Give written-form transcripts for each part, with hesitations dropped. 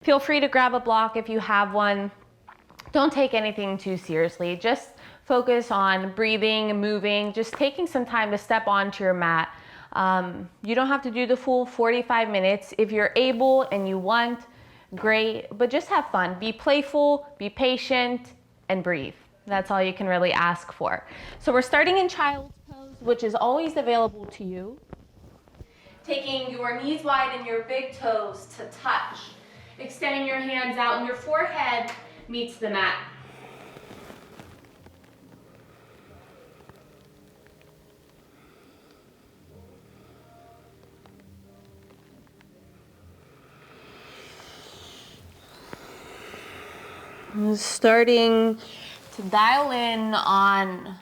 Feel free to grab a block if you have one. Don't take anything too seriously. Just focus on breathing, moving, just taking some time to step onto your mat. You don't have to do the full 45 minutes. If you're able and you want, great, but just have fun. Be playful, be patient, and breathe. That's all you can really ask for. So we're starting in child's pose, which is always available to you. Taking your knees wide and your big toes to touch. Extending your hands out and your forehead meets the mat. Starting to dial in on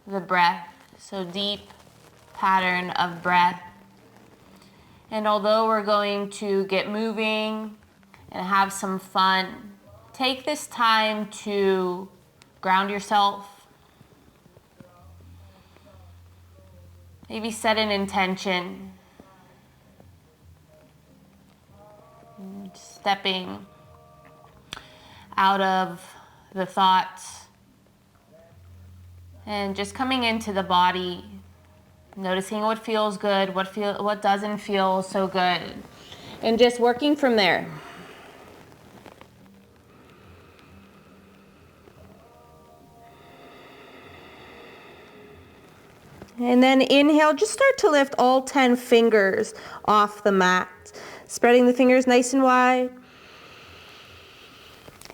the breath, so deep pattern of breath. And although we're going to get moving and have some fun, take this time to ground yourself. Maybe set an intention. Stepping out of the thoughts and just coming into the body, noticing what feels good, what doesn't feel so good, and just working from there. And then inhale, just start to lift all 10 fingers off the mat, spreading the fingers nice and wide.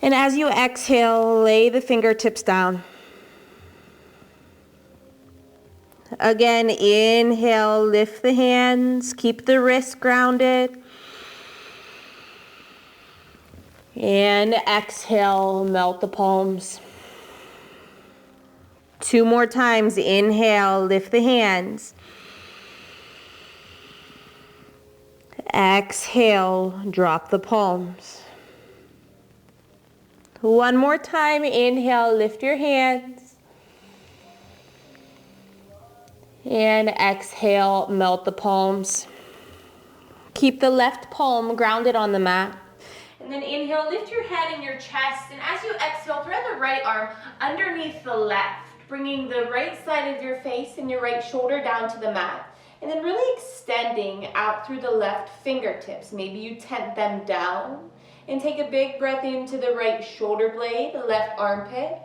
And as you exhale, lay the fingertips down. Again, inhale, lift the hands, keep the wrists grounded. And exhale, melt the palms. 2 more times, inhale, lift the hands. Exhale, drop the palms. 1 more time, inhale, lift your hands. And exhale, melt the palms. Keep the left palm grounded on the mat. And then inhale, lift your head and your chest. And as you exhale, thread the right arm underneath the left, bringing the right side of your face and your right shoulder down to the mat. And then really extending out through the left fingertips. Maybe you tent them down. And take a big breath into the right shoulder blade, the left armpit.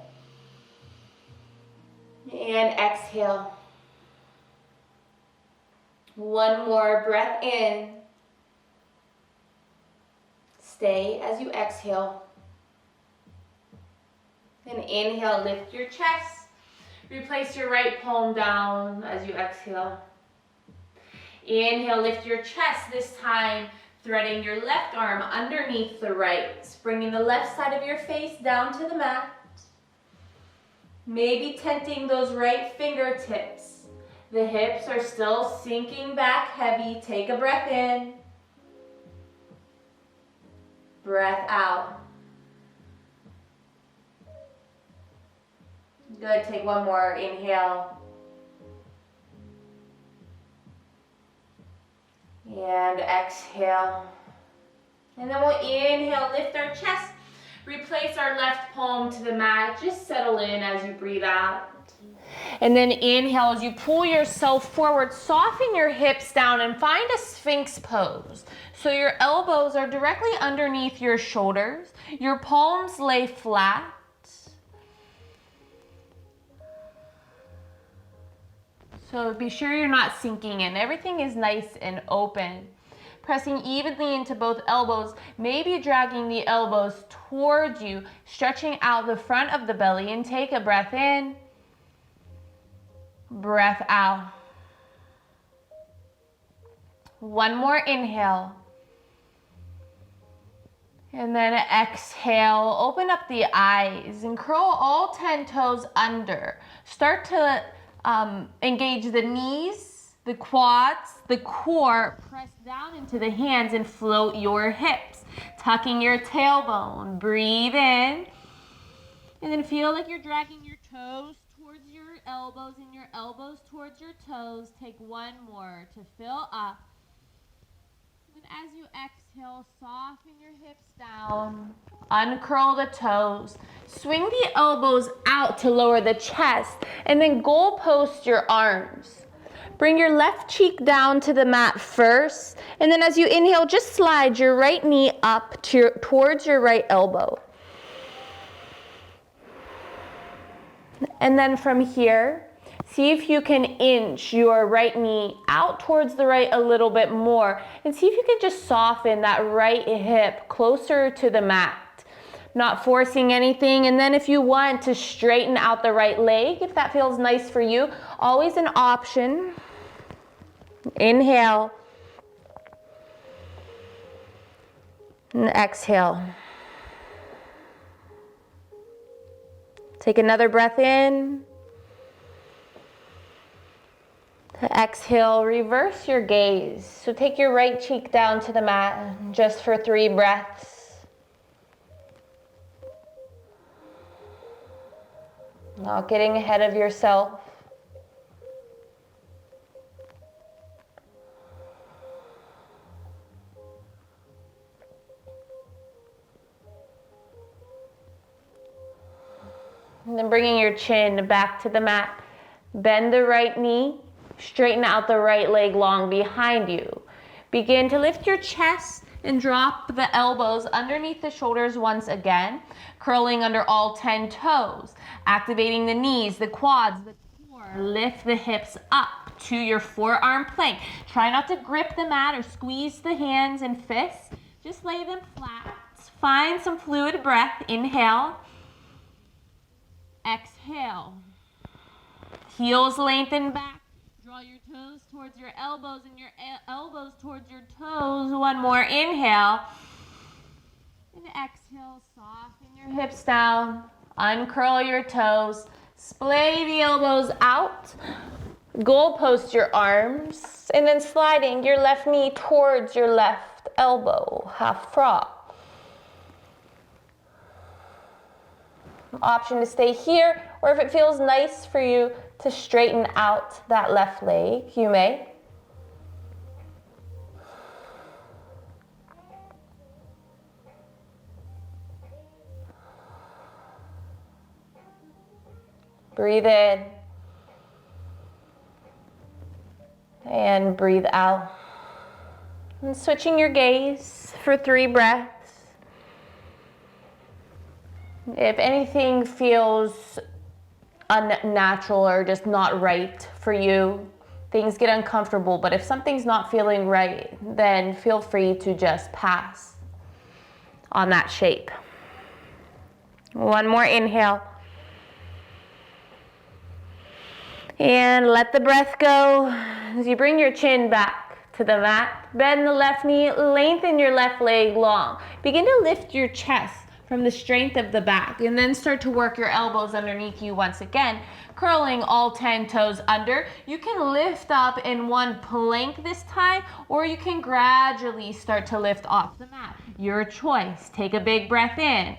And exhale. 1 more breath in. Stay as you exhale. And inhale, lift your chest. Replace your right palm down as you exhale. Inhale, lift your chest this time. Threading your left arm underneath the right, bringing the left side of your face down to the mat. Maybe tenting those right fingertips. The hips are still sinking back heavy. Take a breath in. Breath out. Good, take 1 more, inhale. And exhale. And then we'll inhale, lift our chest, replace our left palm to the mat. Just settle in as you breathe out. And then inhale as you pull yourself forward, soften your hips down and find a Sphinx pose. So your elbows are directly underneath your shoulders. Your palms lay flat. So be sure you're not sinking in. Everything is nice and open. Pressing evenly into both elbows, maybe dragging the elbows towards you, stretching out the front of the belly, and take a breath in, breath out. 1 more inhale. And then exhale, open up the eyes and curl all 10 toes under. Start to engage the knees, the quads, the core. Press down into the hands and float your hips. Tucking your tailbone. Breathe in. And then feel like you're dragging your toes towards your elbows and your elbows towards your toes. Take 1 more to fill up. And as you exhale, soften your hips down, uncurl the toes, swing the elbows out to lower the chest, and then goalpost your arms. Bring your left cheek down to the mat first, and then as you inhale, just slide your right knee up towards your right elbow. And then from here, see if you can inch your right knee out towards the right a little bit more, and see if you can just soften that right hip closer to the mat, not forcing anything. And then if you want to straighten out the right leg, if that feels nice for you, always an option. Inhale and exhale. Take another breath in. Exhale, reverse your gaze. So take your right cheek down to the mat just for 3 breaths. Not getting ahead of yourself. And then bringing your chin back to the mat. Bend the right knee. Straighten out the right leg long behind you. Begin to lift your chest and drop the elbows underneath the shoulders once again. Curling under all 10 toes. Activating the knees, the quads, the core. Lift the hips up to your forearm plank. Try not to grip the mat or squeeze the hands and fists. Just lay them flat. Find some fluid breath. Inhale. Exhale. Heels lengthen back. Draw your toes towards your elbows and your elbows towards your toes. One more inhale. And exhale, soften your hips down. Uncurl your toes. Splay the elbows out. Goalpost your arms. And then sliding your left knee towards your left elbow. Half frog. Option to stay here, or if it feels nice for you to straighten out that left leg, you may. Breathe in and breathe out. And switching your gaze for 3 breaths. If anything feels unnatural or just not right for you, things get uncomfortable, but if something's not feeling right, then feel free to just pass on that shape. One more inhale. And let the breath go as you bring your chin back to the mat. Bend the left knee, lengthen your left leg long. Begin to lift your chest from the strength of the back, and then start to work your elbows underneath you once again, curling all 10 toes under. You can lift up in one plank this time, or you can gradually start to lift off the mat. Your choice. Take a big breath in.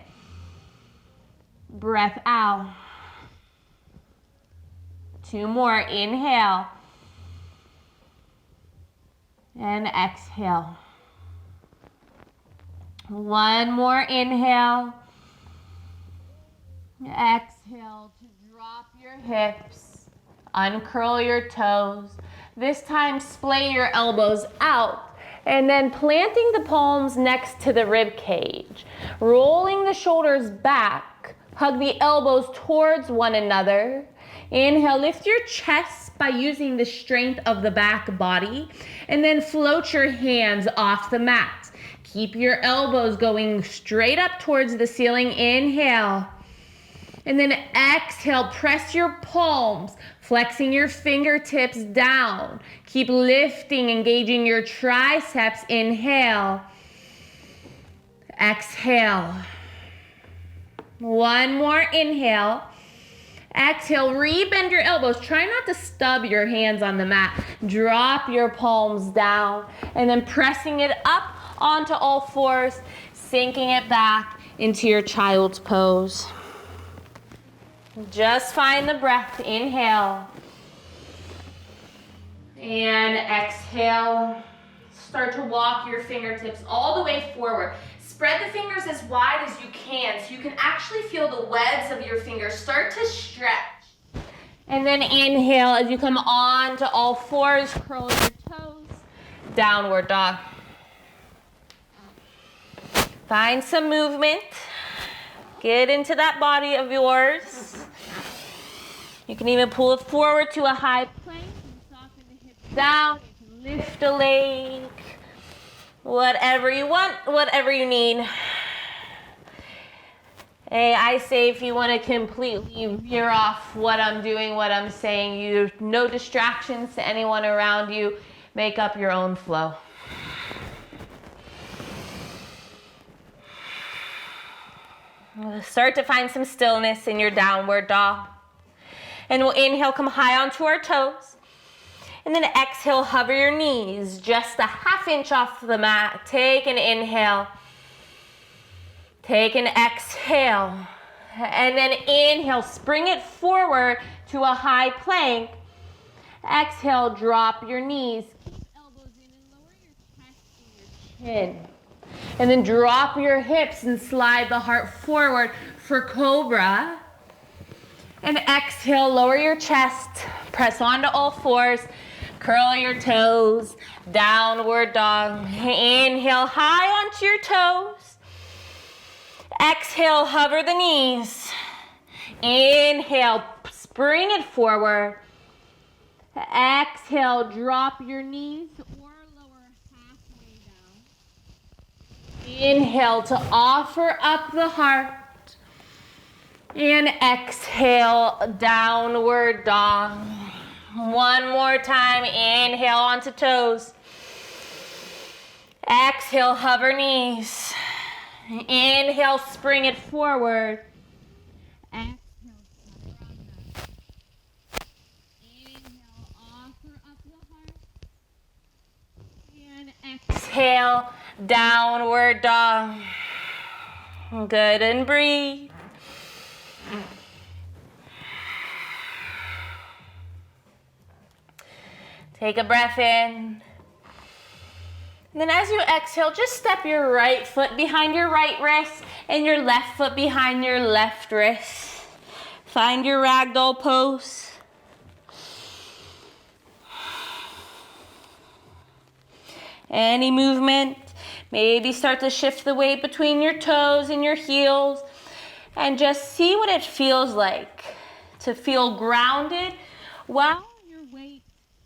Breath out. 2 more. Inhale. And exhale. 1 more inhale. Exhale to drop your hips. Uncurl your toes. This time splay your elbows out. And then planting the palms next to the rib cage. Rolling the shoulders back. Hug the elbows towards one another. Inhale, lift your chest by using the strength of the back body. And then float your hands off the mat. Keep your elbows going straight up towards the ceiling. Inhale. And then exhale, press your palms, flexing your fingertips down. Keep lifting, engaging your triceps. Inhale. Exhale. 1 more inhale. Exhale, rebend your elbows. Try not to stub your hands on the mat. Drop your palms down and then pressing it up onto all 4s, sinking it back into your child's pose. Just find the breath. Inhale. And exhale. start to walk your fingertips all the way forward. Spread the fingers as wide as you can so you can actually feel the webs of your fingers start to stretch. And then inhale as you come on to all fours, curl your toes, downward dog. Find some movement. Get into that body of yours. You can even pull it forward to a high plank and soften the hips down. You can lift a leg. Whatever you want, whatever you need. Hey, I say if you want to completely veer off what I'm doing, what I'm saying, no distractions to anyone around you, make up your own flow. Start to find some stillness in your downward dog. And we'll inhale, come high onto our toes. And then exhale, hover your knees just a ½ inch off the mat. Take an inhale. Take an exhale. And then inhale, spring it forward to a high plank. Exhale, drop your knees. Keep elbows in and lower your chest and your chin. And then drop your hips and slide the heart forward for cobra. And exhale, lower your chest, press onto all fours, curl your toes, downward dog. Inhale, high onto your toes. Exhale, hover the knees. Inhale, spring it forward. Exhale, drop your knees or lower halfway down. Inhale to offer up the heart. And exhale, downward dog. One more time, inhale onto toes. Exhale, hover knees. Inhale, spring it forward. Exhale, chaturanga. Inhale, offer up the heart. And exhale, downward dog. Good, and breathe. Take a breath in. And then as you exhale, just step your right foot behind your right wrist and your left foot behind your left wrist. Find your ragdoll pose. Any movement, maybe start to shift the weight between your toes and your heels and just see what it feels like to feel grounded while your weight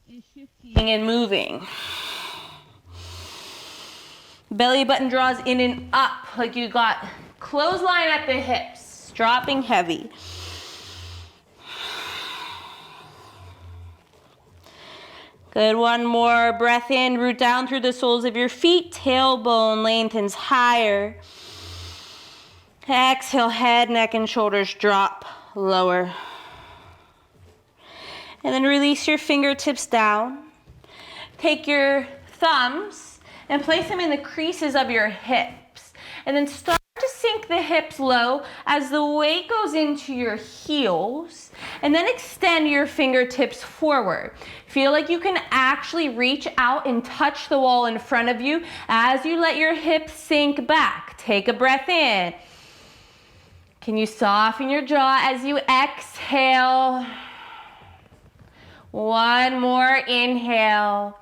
is shifting and moving. Belly button draws in and up like you got clothesline at the hips, dropping heavy. Good, one more breath in, root down through the soles of your feet, tailbone lengthens higher. Exhale, head, neck, and shoulders drop lower. And then release your fingertips down. Take your thumbs and place them in the creases of your hips. And then start to sink the hips low as the weight goes into your heels. And then extend your fingertips forward. Feel like you can actually reach out and touch the wall in front of you as you let your hips sink back. Take a breath in. Can you soften your jaw as you exhale? One more inhale.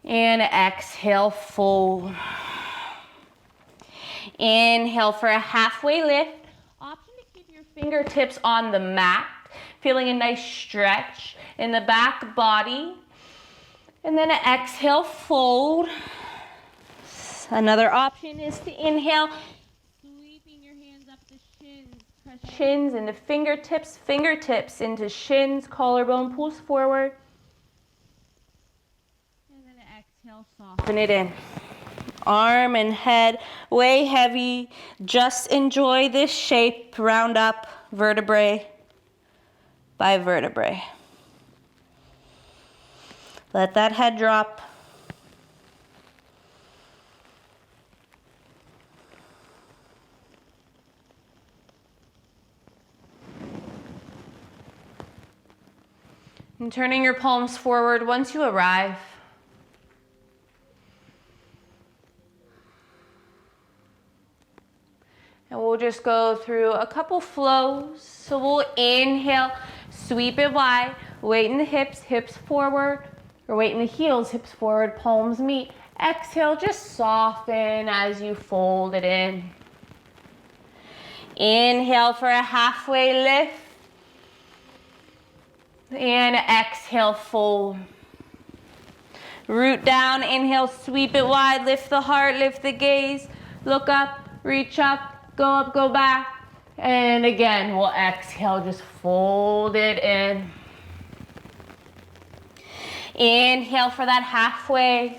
And exhale, fold. Inhale for a halfway lift. Option to keep your fingertips on the mat. Feeling a nice stretch in the back body. And then exhale, fold. Another option is to inhale. Sweeping your hands up the shins. Press shins into fingertips, fingertips into shins. Collarbone pulls forward. And then exhale, soften it in. Arm and head way heavy. Just enjoy this shape. Round up vertebrae by vertebrae. Let that head drop. And turning your palms forward once you arrive. And we'll just go through a couple flows. So we'll inhale, sweep it wide, weight in the hips, hips forward, or weight in the heels, hips forward, palms meet. Exhale, just soften as you fold it in. Inhale for a halfway lift. And exhale, fold. Root down, inhale, sweep it wide, lift the heart, lift the gaze. Look up, reach up, go back. And again, we'll exhale, just fold it in. Inhale for that halfway.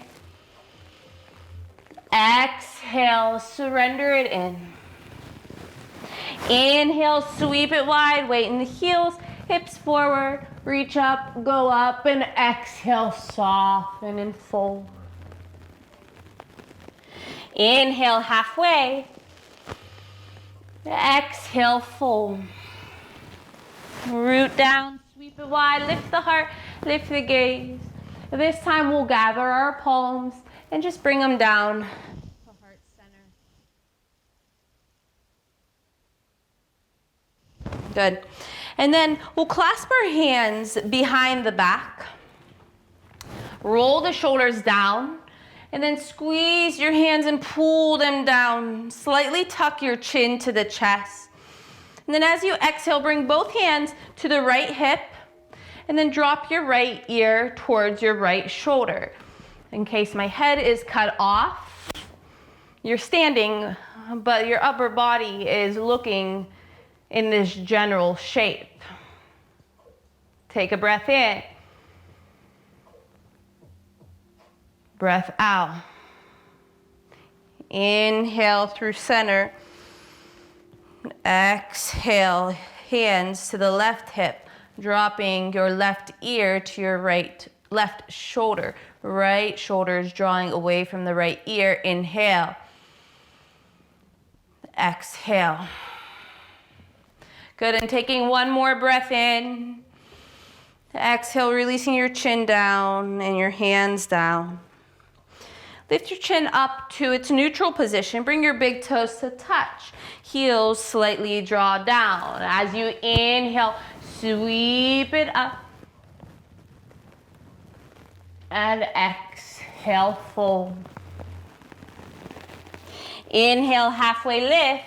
Exhale, surrender it in. Inhale, sweep it wide, weight in the heels, hips forward, reach up, go up, and exhale, soften and fold. Inhale, halfway. Exhale, fold. Root down, sweep it wide, lift the heart, lift the gaze. This time we'll gather our palms and just bring them down to heart center. Good. And then we'll clasp our hands behind the back. Roll the shoulders down. And then squeeze your hands and pull them down. Slightly tuck your chin to the chest. And then as you exhale, bring both hands to the right hip. And then drop your right ear towards your right shoulder. In case my head is cut off, you're standing, but your upper body is looking in this general shape. Take a breath in. Breath out. Inhale through center. Exhale, hands to the left hip, dropping your left ear to your left shoulder. Right shoulder is drawing away from the right ear. Inhale. Exhale. Good, and taking one more breath in. Exhale, releasing your chin down and your hands down. Lift your chin up to its neutral position. Bring your big toes to touch. Heels slightly draw down. As you inhale, sweep it up. And exhale, fold. Inhale, halfway lift.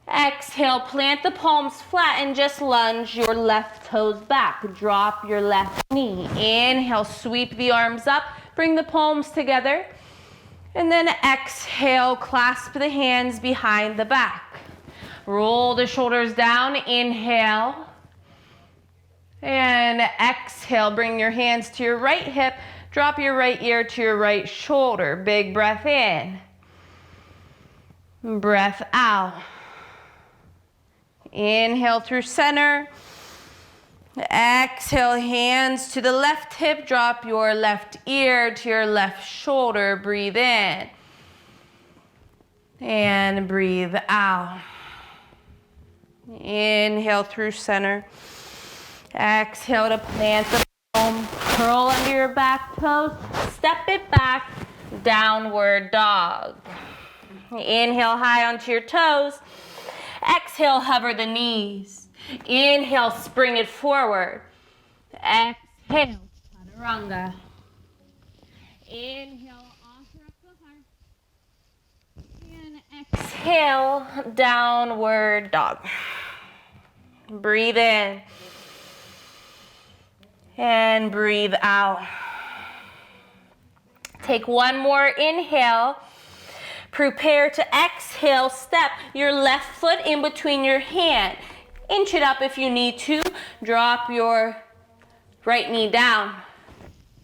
Exhale, plant the palms flat and just lunge your left toes back. Drop your left knee. Inhale, sweep the arms up. Bring the palms together. And then exhale, clasp the hands behind the back. Roll the shoulders down. Inhale. And exhale, bring your hands to your right hip. Drop your right ear to your right shoulder. Big breath in. Breath out. Inhale through center. Exhale, hands to the left hip. Drop your left ear to your left shoulder. Breathe in. And breathe out. Inhale through center. Exhale to plant the palm. Curl under your back toes. Step it back. Downward dog. Inhale high onto your toes. Exhale, hover the knees. Inhale, spring it forward. Exhale, chaturanga. Inhale, offer up the heart. And exhale, downward dog. Breathe in. And breathe out. Take one more inhale. Prepare to exhale, step your left foot in between your hand. Inch it up if you need to. Drop your right knee down.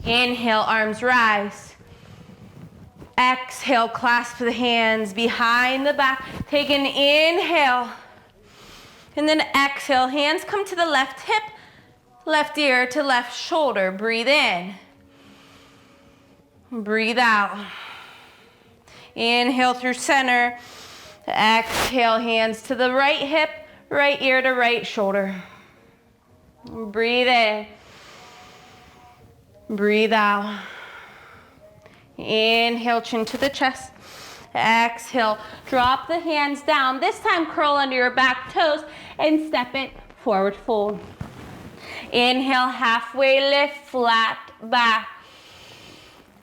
Inhale, arms rise. Exhale, clasp the hands behind the back. Take an inhale. And then exhale, hands come to the left hip, left ear to left shoulder. Breathe in. Breathe out. Inhale through center. Exhale, hands to the right hip, right ear to right shoulder. Breathe in. Breathe out. Inhale, chin to the chest. Exhale, drop the hands down. This time curl under your back toes and step it forward fold. Inhale, halfway lift, flat back.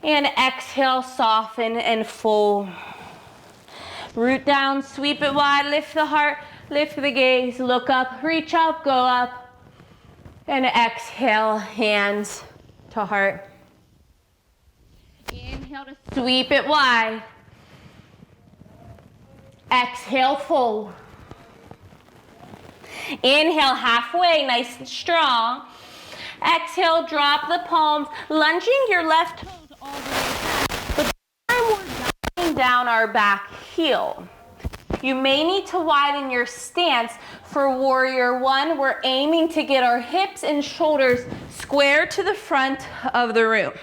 And exhale, soften and fold. Root down, sweep it wide, lift the heart, lift the gaze, look up, reach up, go up. And exhale, hands to heart. Inhale to sweep it wide. Exhale, fold. Inhale, halfway, nice and strong. Exhale, drop the palms, lunging your left toes all the way back. But this time we're diving down our back heel. You may need to widen your stance for warrior one. We're aiming to get our hips and shoulders square to the front of the room.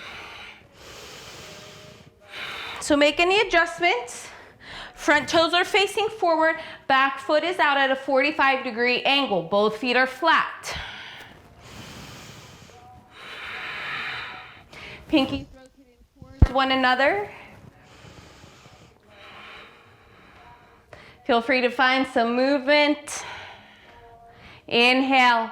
So make any adjustments. Front toes are facing forward, back foot is out at a 45-degree angle. Both feet are flat. Pinkies rotating towards one another. Feel free to find some movement. Inhale.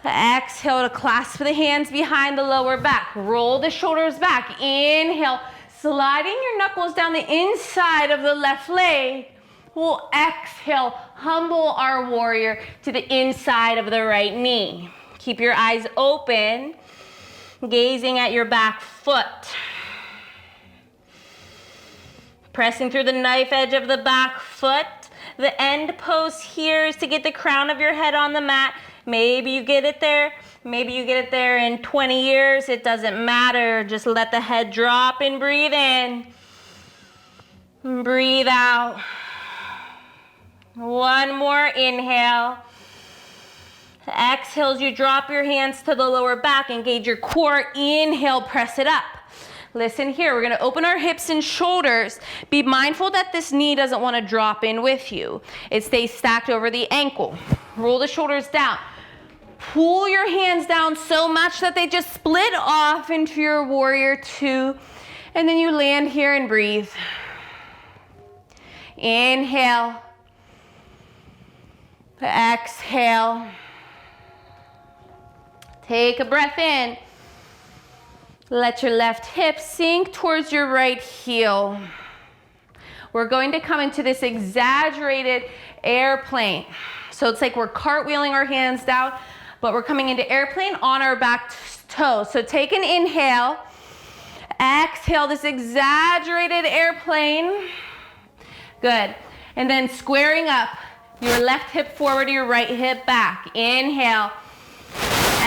Exhale to clasp the hands behind the lower back. Roll the shoulders back. Inhale. Sliding your knuckles down the inside of the left leg. We'll exhale, humble our warrior to the inside of the right knee. Keep your eyes open, gazing at your back foot. Pressing through the knife edge of the back foot. The end pose here is to get the crown of your head on the mat. Maybe you get it there. Maybe you get it there in 20 years. It doesn't matter. Just let the head drop and breathe in. Breathe out. One more inhale. Exhale as you drop your hands to the lower back. Engage your core. Inhale, press it up. Listen here, we're gonna open our hips and shoulders. Be mindful that this knee doesn't wanna drop in with you. It stays stacked over the ankle. Roll the shoulders down. Pull your hands down so much that they just split off into your warrior two. And then you land here and breathe. Inhale. Exhale. Take a breath in. Let your left hip sink towards your right heel. We're going to come into this exaggerated airplane. So it's like we're cartwheeling our hands down, but we're coming into airplane on our back toes. So take an inhale. Exhale this exaggerated airplane. Good. And then squaring up. Your left hip forward, your right hip back. Inhale.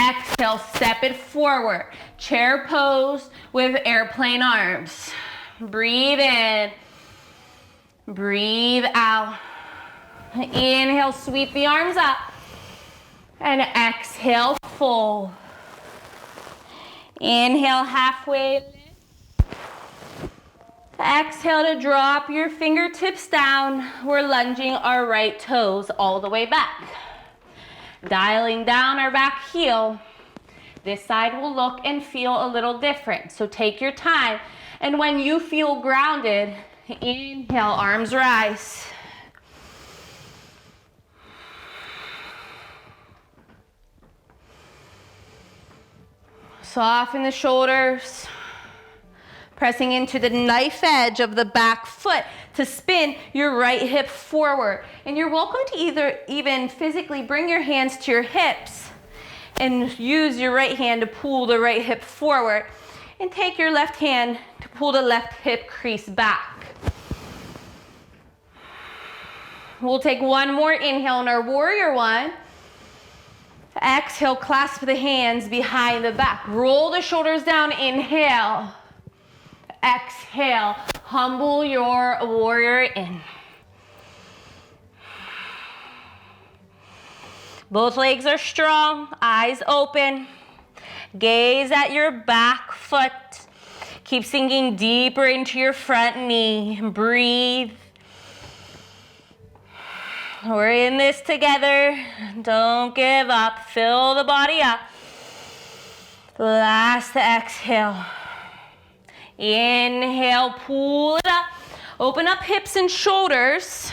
Exhale, step it forward. Chair pose with airplane arms. Breathe in. Breathe out. Inhale, sweep the arms up. And exhale, fold. Inhale, halfway lift. Exhale to drop your fingertips down. We're lunging our right toes all the way back. Dialing down our back heel. This side will look and feel a little different. So take your time. And when you feel grounded, inhale, arms rise. Soften the shoulders. Pressing into the knife edge of the back foot to spin your right hip forward. And you're welcome to even physically bring your hands to your hips and use your right hand to pull the right hip forward. And take your left hand to pull the left hip crease back. We'll take one more inhale in our warrior one. Exhale, clasp the hands behind the back. Roll the shoulders down, inhale. Exhale, humble your warrior in. Both legs are strong, eyes open. Gaze at your back foot. Keep sinking deeper into your front knee. Breathe. We're in this together. Don't give up. Fill the body up. Last exhale. Inhale, pull it up. Open up hips and shoulders.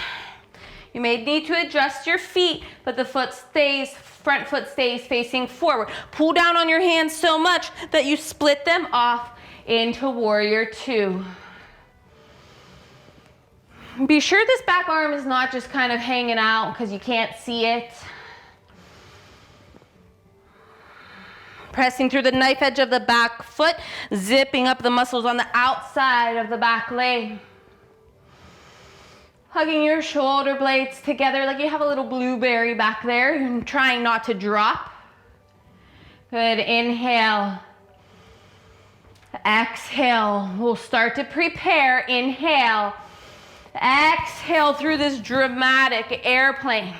You may need to adjust your feet, but the front foot stays facing forward. Pull down on your hands so much that you split them off into warrior two. Be sure this back arm is not just kind of hanging out because you can't see it. Pressing through the knife edge of the back foot, zipping up the muscles on the outside of the back leg. Hugging your shoulder blades together like you have a little blueberry back there and trying not to drop. Good, inhale. Exhale, we'll start to prepare. Inhale. Exhale through this dramatic airplane.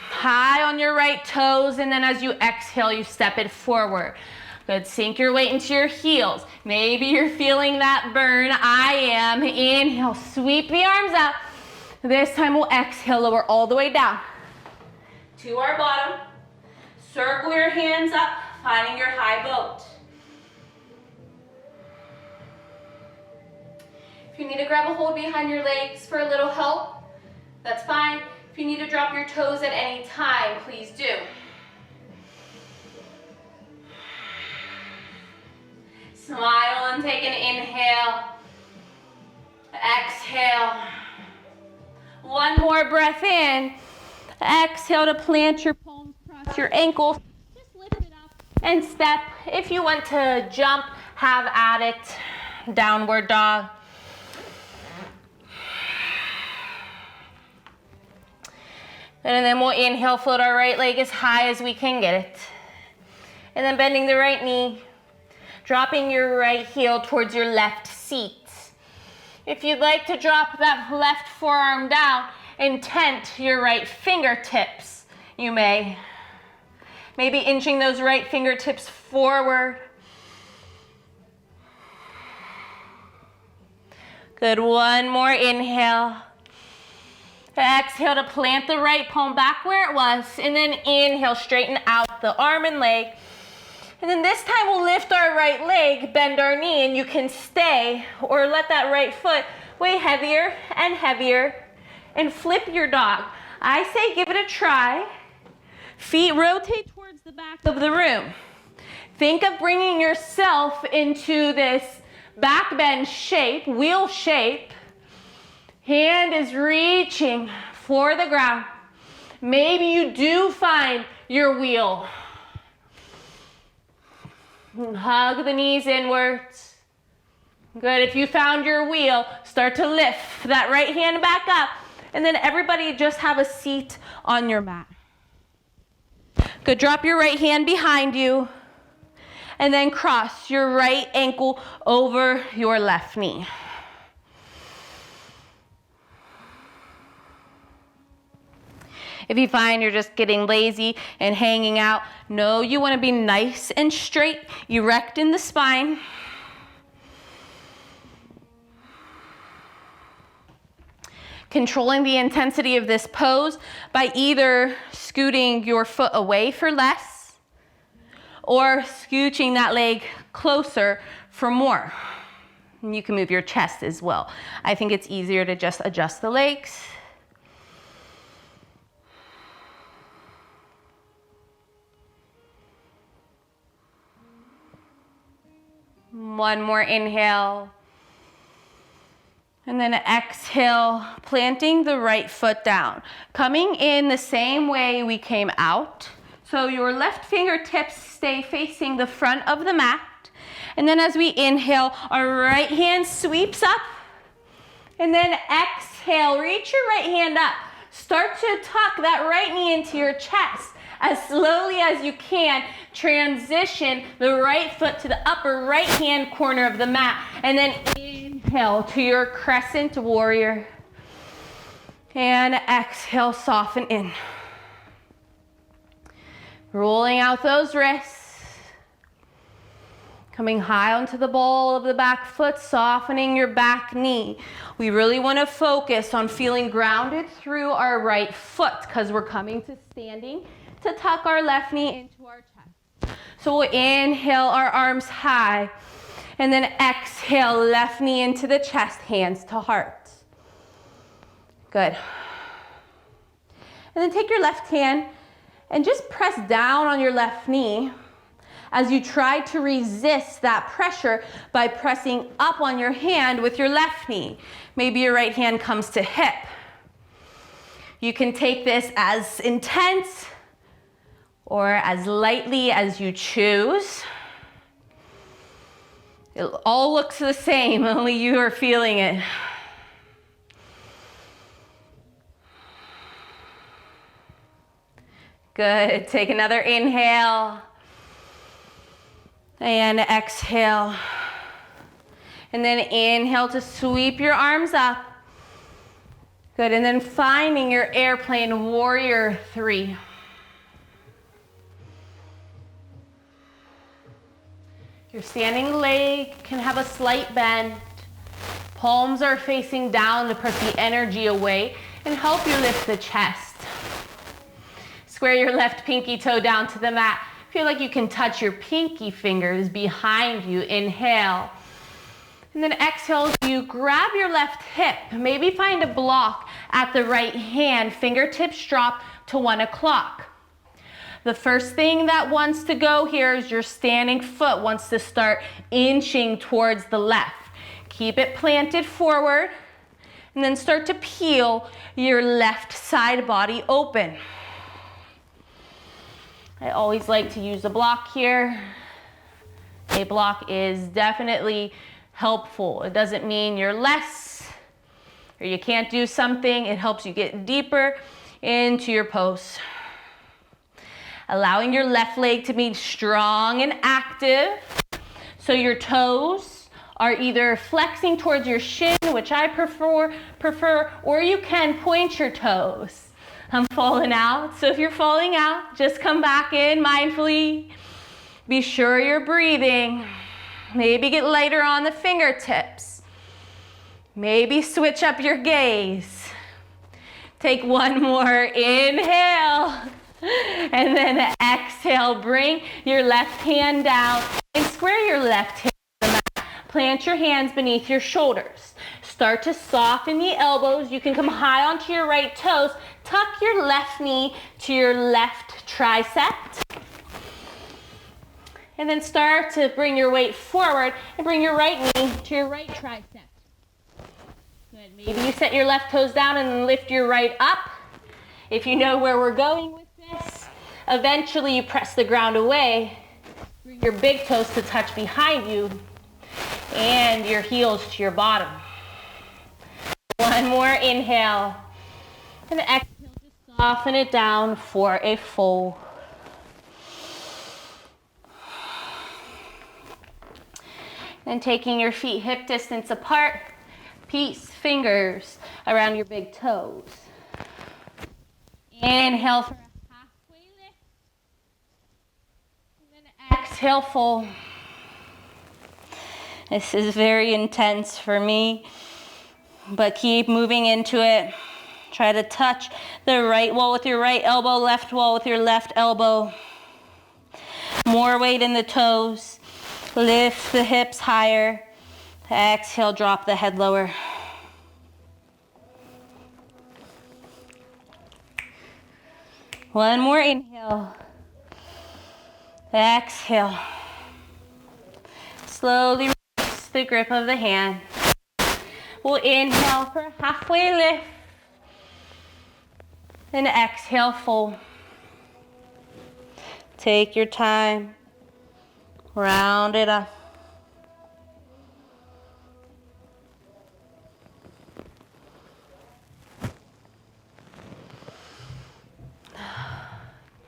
High on your right toes, and then as you exhale, you step it forward. Good, sink your weight into your heels. Maybe you're feeling that burn. I am. Inhale, sweep the arms up. This time we'll exhale, lower all the way down to our bottom. Circle your hands up, finding your high boat. If you need to grab a hold behind your legs for a little help, that's fine. If you need to drop your toes at any time, please do. Smile and take an inhale. Exhale. One more breath in. Exhale to plant your palms across your ankles. Just lift it up and step. If you want to jump, have at it. Downward dog. And then we'll inhale, float our right leg as high as we can get it. And then bending the right knee, dropping your right heel towards your left seat. If you'd like to drop that left forearm down and tent your right fingertips, you may. Maybe inching those right fingertips forward. Good, one more inhale. Exhale to plant the right palm back where it was, and then inhale, straighten out the arm and leg. And then this time we'll lift our right leg, bend our knee, and you can stay or let that right foot weigh heavier and heavier and flip your dog. I say give it a try. Feet rotate towards the back of the room. Think of bringing yourself into this back bend shape, wheel shape. Hand is reaching for the ground. Maybe you do find your wheel. Hug the knees inwards. Good, if you found your wheel, start to lift that right hand back up. And then everybody just have a seat on your mat. Good, drop your right hand behind you. And then cross your right ankle over your left knee. If you find you're just getting lazy and hanging out, no, you want to be nice and straight, erect in the spine. Controlling the intensity of this pose by either scooting your foot away for less or scooching that leg closer for more. And you can move your chest as well. I think it's easier to just adjust the legs. One more inhale. And then exhale, planting the right foot down. Coming in the same way we came out. So your left fingertips stay facing the front of the mat. And then as we inhale, our right hand sweeps up. And then exhale, reach your right hand up. Start to tuck that right knee into your chest. As slowly as you can, transition the right foot to the upper right hand corner of the mat. And then inhale to your crescent warrior. And exhale, soften in. Rolling out those wrists. Coming high onto the ball of the back foot, softening your back knee. We really want to focus on feeling grounded through our right foot because we're coming to standing to tuck our left knee into our chest. So we'll inhale our arms high. And then exhale, left knee into the chest, hands to heart. Good. And then take your left hand and just press down on your left knee as you try to resist that pressure by pressing up on your hand with your left knee. Maybe your right hand comes to hip. You can take this as intense or as lightly as you choose. It all looks the same, only you are feeling it. Good. Take another inhale and exhale. And then inhale to sweep your arms up. Good. And then finding your airplane warrior 3. Your standing leg can have a slight bend. Palms are facing down to press the energy away and help you lift the chest. Square your left pinky toe down to the mat. Feel like you can touch your pinky fingers behind you. Inhale. And then exhale, you grab your left hip. Maybe find a block at the right hand. Fingertips drop to 1 o'clock. The first thing that wants to go here is your standing foot wants to start inching towards the left. Keep it planted forward and then start to peel your left side body open. I always like to use a block here. A block is definitely helpful. It doesn't mean you're less or you can't do something. It helps you get deeper into your pose. Allowing your left leg to be strong and active. So your toes are either flexing towards your shin, which I prefer, or you can point your toes. I'm falling out, so if you're falling out, just come back in mindfully. Be sure you're breathing. Maybe get lighter on the fingertips. Maybe switch up your gaze. Take one more inhale. And then exhale, bring your left hand down and square your left hip to the mat. Plant your hands beneath your shoulders. Start to soften the elbows. You can come high onto your right toes. Tuck your left knee to your left tricep. And then start to bring your weight forward and bring your right knee to your right tricep. Good. Maybe you set your left toes down and then lift your right up. If you know where we're going with this, eventually you press the ground away. Bring your big toes to touch behind you and your heels to your bottom. One more inhale. And exhale, just soften it down for a fold. And taking your feet hip distance apart, peace fingers around your big toes. Inhale for a halfway lift. And then exhale, fold. This is very intense for me, but keep moving into it. Try to touch the right wall with your right elbow, left wall with your left elbow. More weight in the toes. Lift the hips higher. Exhale, drop the head lower. One more inhale. Exhale. Slowly release the grip of the hand. We'll inhale for a halfway lift. And exhale, fold. Take your time. Round it up.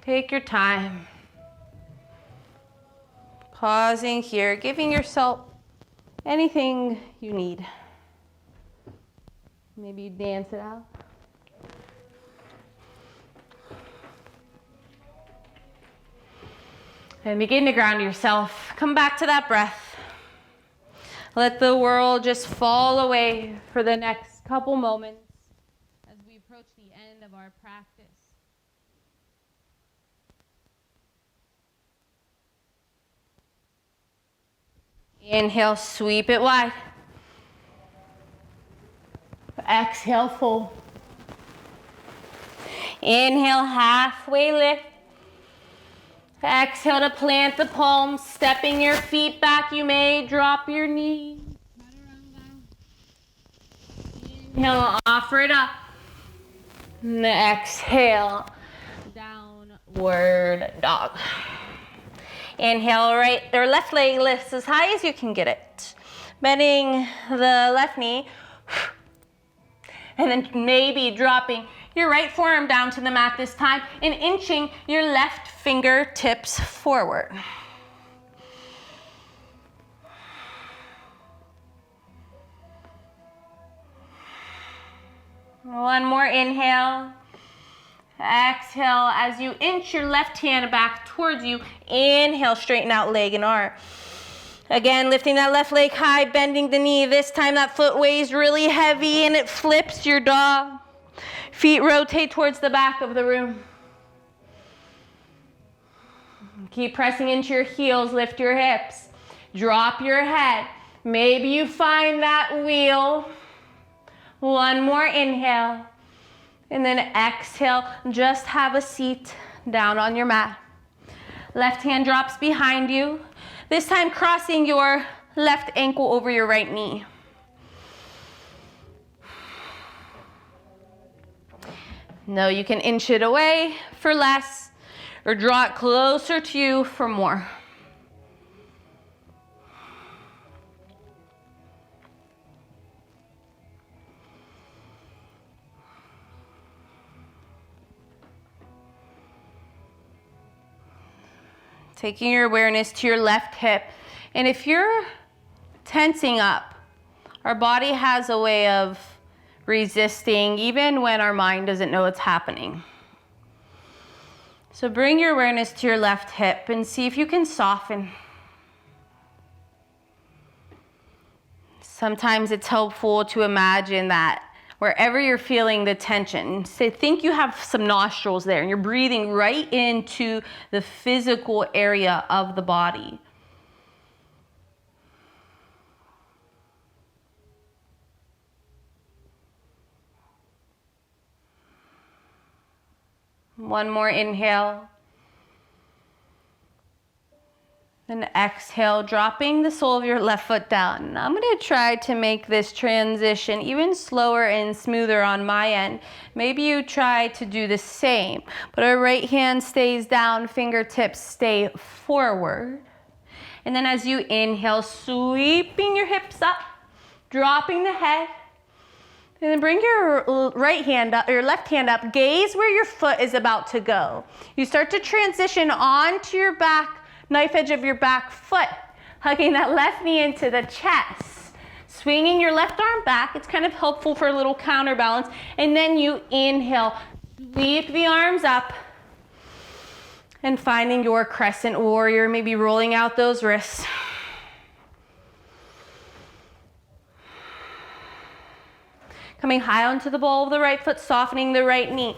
Take your time. Pausing here, giving yourself anything you need. Maybe you dance it out. And begin to ground yourself. Come back to that breath. Let the world just fall away for the next couple moments as we approach the end of our practice. Inhale, sweep it wide. Exhale, fold. Inhale, halfway lift. Exhale to plant the palms, stepping your feet back. You may drop your knees. Inhale, offer it up. And exhale, downward dog. Inhale, right or left leg lifts as high as you can get it. Bending the left knee. And then maybe dropping your right forearm down to the mat this time and inching your left fingertips forward. One more inhale. Exhale as you inch your left hand back towards you. Inhale, straighten out leg and arm. Again, lifting that left leg high, bending the knee. This time that foot weighs really heavy and it flips your dog. Feet rotate towards the back of the room. Keep pressing into your heels, lift your hips. Drop your head. Maybe you find that wheel. One more inhale. And then exhale, just have a seat down on your mat. Left hand drops behind you. This time crossing your left ankle over your right knee. No, you can inch it away for less or draw it closer to you for more. Taking your awareness to your left hip. And if you're tensing up, our body has a way of resisting even when our mind doesn't know it's happening. So bring your awareness to your left hip and see if you can soften. Sometimes it's helpful to imagine that wherever you're feeling the tension, say, think you have some nostrils there and you're breathing right into the physical area of the body. One more inhale. Then exhale, dropping the sole of your left foot down. I'm going to try to make this transition even slower and smoother on my end. Maybe you try to do the same, but our right hand stays down, fingertips stay forward. And then as you inhale, sweeping your hips up, dropping the head. And then bring your right hand up, your left hand up, gaze where your foot is about to go. You start to transition onto your back, knife edge of your back foot, hugging that left knee into the chest. Swinging your left arm back, it's kind of helpful for a little counterbalance. And then you inhale, sweep the arms up, and finding your crescent warrior, maybe rolling out those wrists. Coming high onto the ball of the right foot, softening the right knee.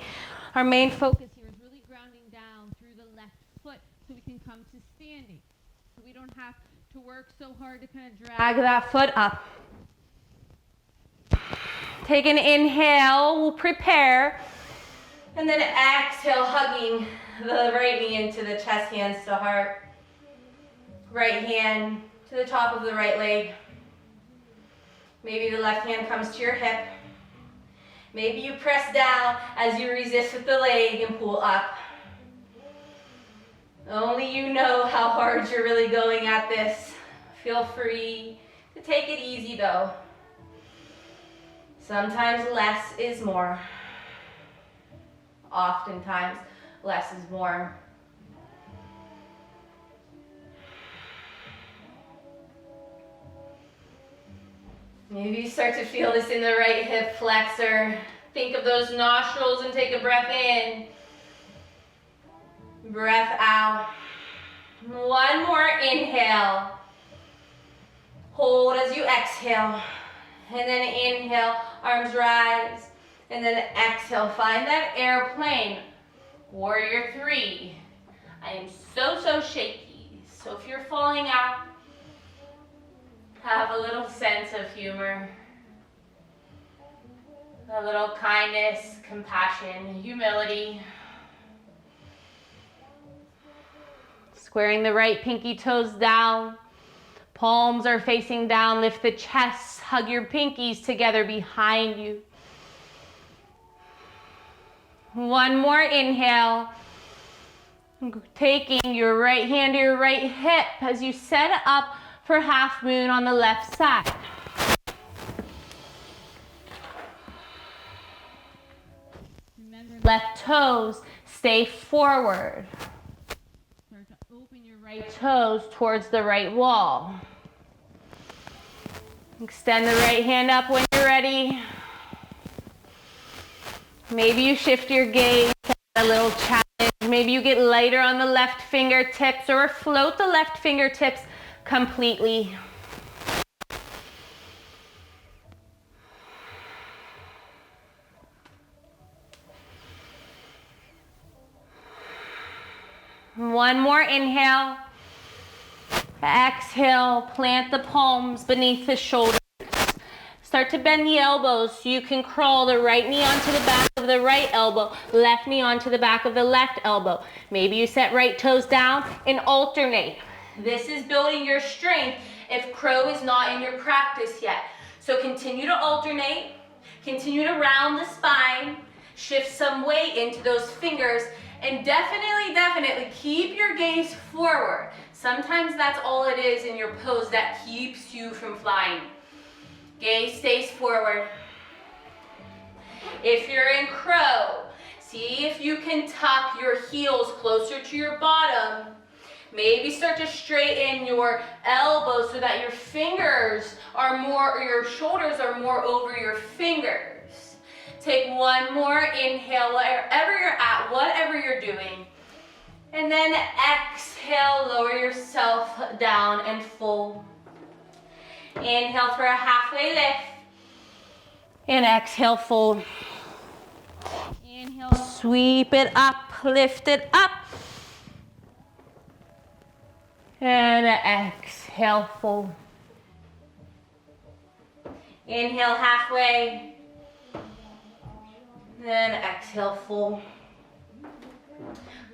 Our main focus here is really grounding down through the left foot so we can come to standing. So we don't have to work so hard to kind of drag that foot up. Take an inhale, we'll prepare. And then exhale, hugging the right knee into the chest, hands to heart. Right hand to the top of the right leg. Maybe the left hand comes to your hip. Maybe you press down as you resist with the leg and pull up. Only you know how hard you're really going at this. Feel free to take it easy though. Sometimes less is more. Oftentimes, less is more. Maybe you start to feel this in the right hip flexor. Think of those nostrils and take a breath in. Breath out. One more inhale. Hold as you exhale. And then inhale, arms rise. And then exhale, find that airplane. Warrior 3. I am so shaky. So if you're falling out, Have a little sense of humor. A little kindness, compassion, humility. Squaring the right pinky toes down. Palms are facing down. Lift the chest. Hug your pinkies together behind you. One more inhale. Taking your right hand to your right hip as you set up for half moon on the left side. Remember, left toes stay forward. Start to open your right toes towards the right wall. Extend the right hand up when you're ready. Maybe you shift your gaze to a little challenge. Maybe you get lighter on the left fingertips or float the left fingertips completely. One more inhale. Exhale, plant the palms beneath the shoulders. Start to bend the elbows so you can crawl the right knee onto the back of the right elbow, left knee onto the back of the left elbow. Maybe you set right toes down and alternate. This is building your strength if crow is not in your practice yet. So continue to alternate, continue to round the spine, shift some weight into those fingers, and definitely keep your gaze forward. Sometimes that's all it is in your pose that keeps you from flying. Gaze stays forward. If you're in crow, see if you can tuck your heels closer to your bottom. Maybe start to straighten your elbows so that your fingers are more, or your shoulders are more over your fingers. Take one more inhale, wherever you're at, whatever you're doing. And then exhale, lower yourself down and fold. Inhale for a halfway lift. And exhale, fold. Inhale, sweep it up, lift it up. And exhale, fold. Inhale halfway. Then exhale, fold.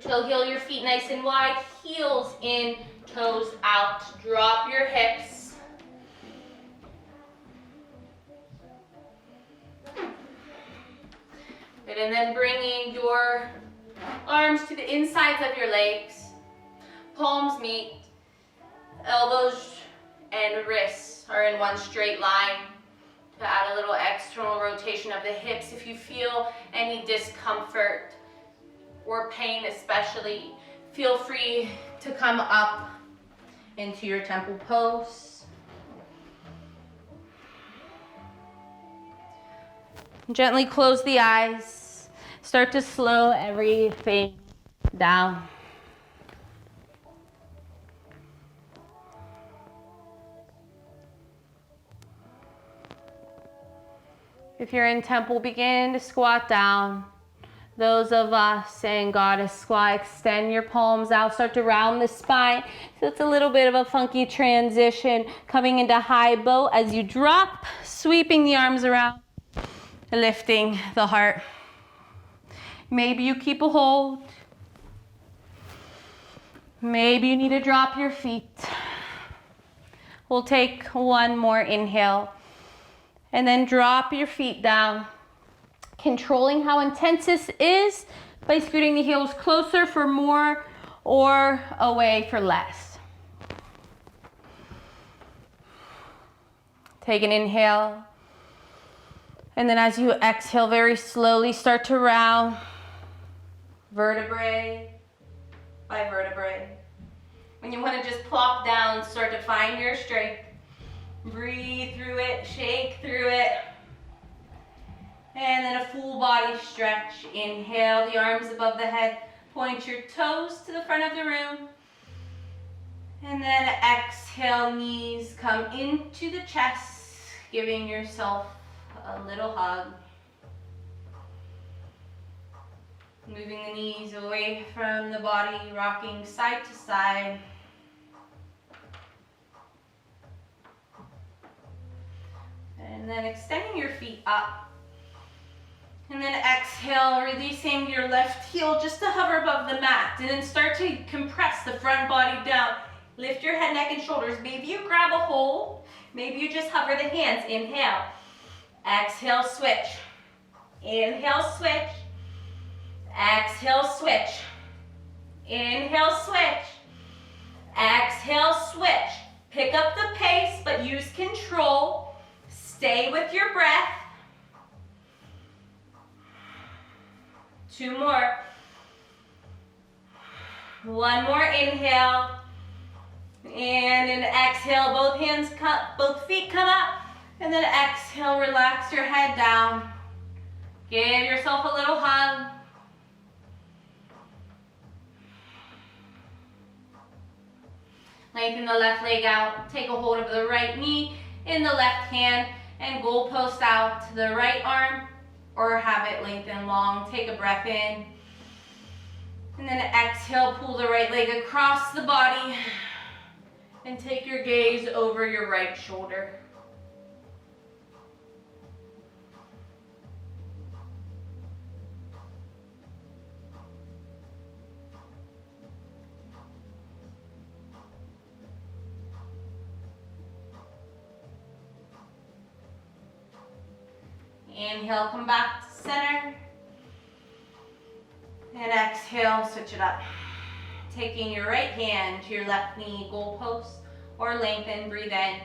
Toe heel your feet nice and wide, heels in, toes out. Drop your hips. Good, and then bringing your arms to the insides of your legs. Palms meet. Elbows and wrists are in one straight line. To add a little external rotation of the hips, if you feel any discomfort or pain especially, feel free to come up into your temple pose. Gently close the eyes. Start to slow everything down. If you're in temple, begin to squat down. Those of us in goddess squat, extend your palms out, start to round the spine. So it's a little bit of a funky transition coming into high bow as you drop, sweeping the arms around, lifting the heart. Maybe you keep a hold. Maybe you need to drop your feet. We'll take one more inhale. And then drop your feet down. Controlling how intense this is by scooting the heels closer for more or away for less. Take an inhale. And then as you exhale, very slowly start to round vertebrae by vertebrae. When you want to just plop down, start to find your strength. Breathe through it, shake through it. And then a full body stretch. Inhale, the arms above the head. Point your toes to the front of the room. And then exhale, knees come into the chest, giving yourself a little hug. Moving the knees away from the body, rocking side to side. And then extending your feet up. And then exhale, releasing your left heel just to hover above the mat. And then start to compress the front body down. Lift your head, neck, and shoulders. Maybe you grab a hold. Maybe you just hover the hands. Inhale. Exhale, switch. Inhale, switch. Exhale, switch. Inhale, switch. Exhale, switch. Pick up the pace, but use control. Stay with your breath. 2 more. 1 more inhale. And an exhale, both feet come up. And then exhale, relax your head down. Give yourself a little hug. Lengthen the left leg out. Take a hold of the right knee in the left hand and goalpost out to the right arm, or have it lengthen long. Take a breath in. And then exhale, pull the right leg across the body and take your gaze over your right shoulder. Inhale, come back to center. And exhale, switch it up. Taking your right hand to your left knee, goalpost, or lengthen, breathe in.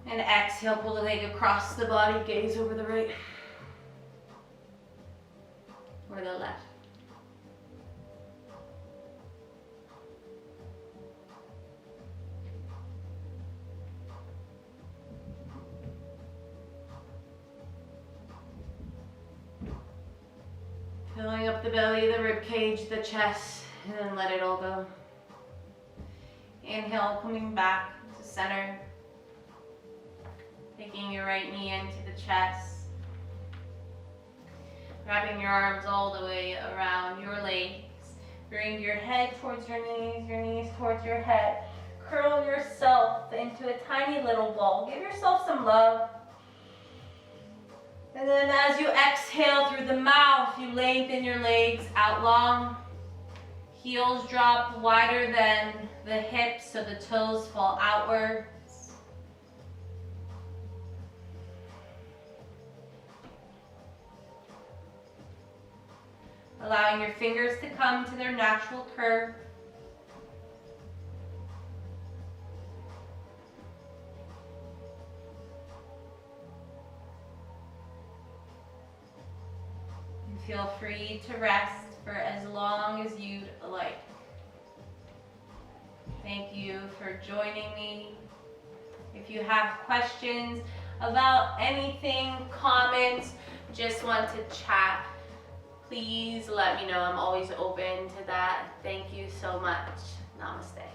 And exhale, pull the leg across the body, gaze over the right or the left. Filling up the belly, the rib cage, the chest, and then let it all go. Inhale, coming back to center. Taking your right knee into the chest. Wrapping your arms all the way around your legs. Bring your head towards your knees towards your head. Curl yourself into a tiny little ball. Give yourself some love. And then as you exhale through the mouth, you lengthen your legs out long. Heels drop wider than the hips so the toes fall outwards. Allowing your fingers to come to their natural curve. Feel free to rest for as long as you'd like. Thank you for joining me. If you have questions about anything, comments, just want to chat, please let me know. I'm always open to that. Thank you so much. Namaste.